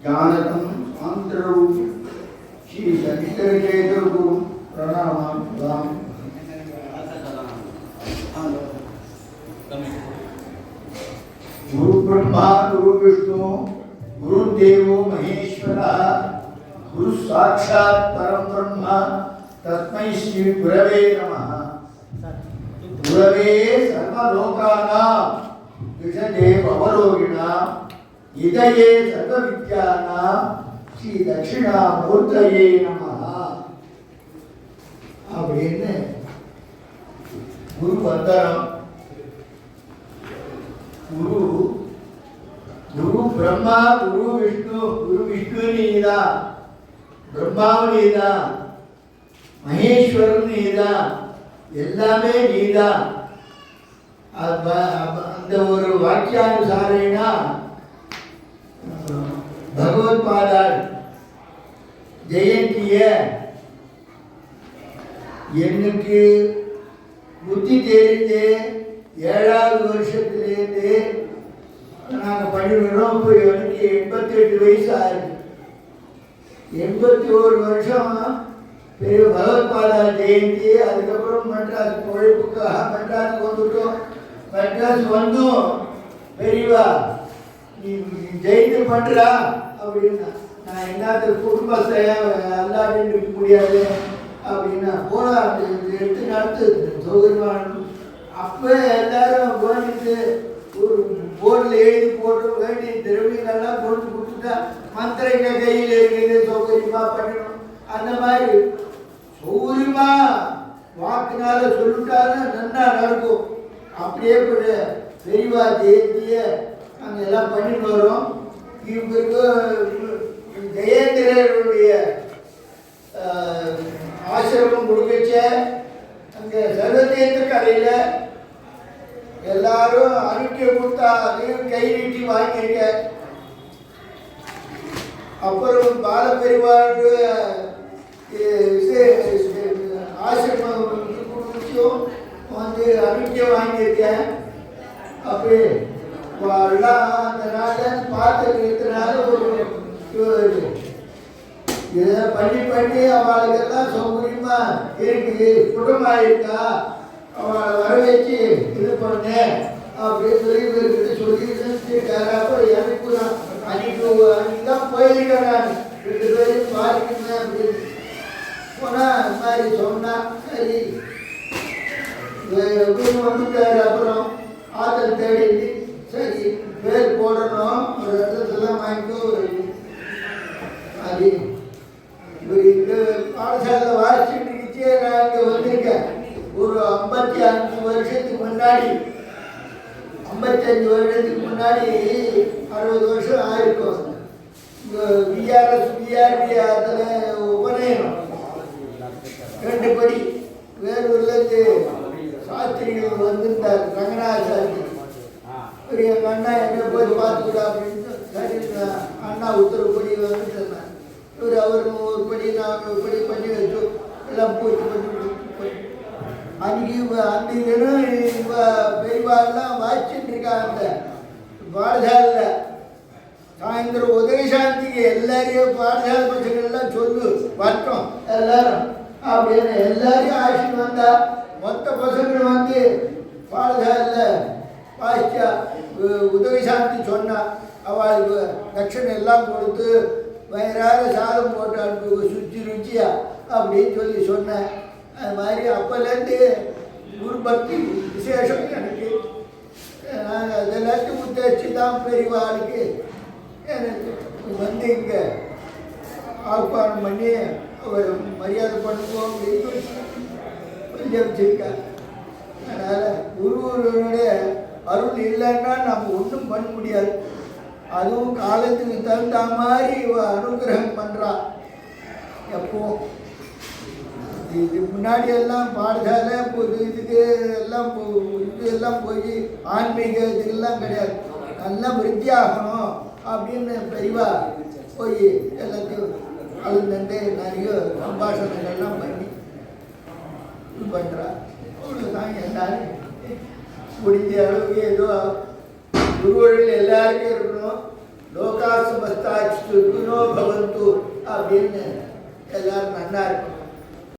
जानकं स्वान्तरूप श्री शंकर गुरु प्रणाम गुरु ब्रह्मा गुरु विष्णु गुरुदेवो महेश्वरः गुरु साक्षात् परम ब्रह्म तस्मै श्री गुरवे नमः। गुरवे सर्वलोकानां विषये भवरोगिणां இதயே சர்வ வித்யானாம் ஸ்ரீ தட்சிணாமூர்த்தயே நமஹ அப்படின்னு குரு வந்தனம். குரு குரு பிரம்மா குரு விஷ்ணு நீதான், பிரம்மாவும் நீதான், மகேஸ்வரன் நீதான், எல்லாமே நீதான். அந்த ஒரு வாக்கியானுசாரேனா பகவத்பாதாள் ஜெயந்திய எனக்கு புத்தி தெரிந்து 7வது வருஷத்துலேருந்து நாங்கள் பண்ணிடுறோம். இப்போ எனக்கு 88 வயசு ஆகுது. 81 வருஷம் பெரிய பகவத்பாதாள் ஜெயந்தி. அதுக்கப்புறம் மெட்ராஸ் பொழைப்புக்காக மெட்ராஸ் வந்துட்டோம். மெட்ராஸ் வந்தும் பெரியவா நீ ஜெயித்து பண்ணுறா அப்படின்னா நான் என்னது குடும்பத்தை எல்லாரும் இருக்க முடியாது அப்படின்னா போனா எடுத்து நடத்து சௌகரியமான. அப்போ எல்லாரும் வேண்டிட்டு ஒரு போர்டில் எழுதி போட்டு வேண்டிய திரவியங்கள்லாம் போட்டு கொடுத்துட்டா மந்திரங்க கையில் இருக்குது சௌகரியமாக பண்ணணும். அந்த மாதிரி சௌகரியமாக வாக்குனால சொல்லிட்டாலும் நன்னா நடக்கும். அப்படியே பெரியவா ஜெயந்தியை நாங்கள் எல்லாம் பண்ணிட்டு வரோம். இவருக்கு ஜெயேந்திரருடைய ஆசிரமம் கொடுக்கச்ச அங்கே சர்வதேந்திர கரையில் எல்லாரும் அறிக்கை கொடுத்தா அதையும் கை நீட்டி வாங்கியிருக்க. அப்புறம் பாலபெரிவார் ஆசிரமம் கொடுத்தும் வந்து அறிக்கை வாங்கியிருக்கேன். அப்படி அந்த நாட்டில் பார்த்துக்கிறதுனால ஒரு இதை பண்ணி அவளுக்கெல்லாம் சௌகரியமா இருக்கு, குடும்பமாக இருக்கா, அவளை வர வச்சு இது பண்ணேன் அப்படின்னு சொல்லியிருக்காரு. அப்புறம் எனக்கு அன்னைக்கு தான் போயிருக்கேன். நான் 2 பேரையும் பார்க்கணும் அப்படின்னு போனால் அந்த மாதிரி சொன்னான். சரி அப்படின்னு வந்துட்டாரு. அப்புறம் ஆத்தல் தேடி சரி பேர் போடணும், ஒரு இடத்துலாம் வாங்கிக்கோ. அது பாடசாலை வாசிச்சுட்டு இருந்துச்சே. நான் இங்கே வந்திருக்கேன் ஒரு 55 வருஷத்துக்கு முன்னாடி. 55 வருஷத்துக்கு முன்னாடி 60 வருஷம் ஆயிருக்கும். இங்கே பிஆர்பி அதில் உபநயனம் 2 படி வேலூர்லேருந்து சாஸ்திரிகள் வந்திருந்தார். ரங்கநாத சாஸ்திரி பெரிய அண்ணா என்ன போய் பார்த்துக்கூடா அப்படின்னு சரி அண்ணா உத்தரவுப்படி வந்துட்டு இவர் அவர் ஒரு படி நான் ஒரு படி பண்ணி வச்சு எல்லாம் பூச்சி பண்ணி அன்றைக்கி அந்த தினம் பெரியவாள்லாம் வாசிச்சுட்டு இருக்காங்க. அந்த பாடசாலையில் சாயந்தரம் உதவி சாந்திக்கு எல்லாரையும் பாடசாலை பசங்கள்லாம் சொல்லு வரட்டும் எல்லாரும் அப்படின்னு எல்லாரையும் ஆசிட்டு வந்தா. மொத்த பசங்கள் வந்து பாடசாலையில் வாசிச்சா உதவி சாந்தி சொன்னா. அவளுக்கு தட்சணை எல்லாம் கொடுத்து வயிறார சாதம் போட்டு அனுப்பு ருச்சியா அப்படின்னு சொல்லி சொன்னேன். அது மாதிரி அப்போலேருந்து குரு பக்தி விசேஷம் எனக்கு. நாங்கள் அதெல்லாத்தையும் உத்தேசித்து தான் பெரியவாளுக்கு எனக்கு வந்து இங்கே ஆஹ்வானம் பண்ணி அவர் மரியாதை பண்ணுவோம் அப்படின்னு கொஞ்சம் வச்சிருக்கா. அதனால் குருவனுடைய அருள் இல்லைன்னா நம்ம ஒன்றும் பண்ண முடியாது. அதுவும் காலத்துக்கு தகுந்த மாதிரி அனுகிரகம் பண்ணுறா. எப்போ இதுக்கு முன்னாடி எல்லாம் பாடசாலை இதுக்கு எல்லாம் இதெல்லாம் போய் ஆன்மீக இதுக்கெல்லாம் கிடையாது. நல்லா விருத்தி ஆகணும் அப்படின்னு பெரியவா போய் எல்லாத்தையும் அழுந்தண்டு நிறைய சம்பாஷணங்கள்லாம் பண்ணி இது பண்ணுறா. அவ்வளோதான். எல்லாரும் முடிஞ்ச அளவுக்கு ஏதோ குருவர்கள் எல்லாருக்கும் இருக்கணும். லோகா சமஸ்த சமஸ்தாச்சு குணோ பவந்து அப்படின்னு எல்லாரும் நல்லா இருக்கும்.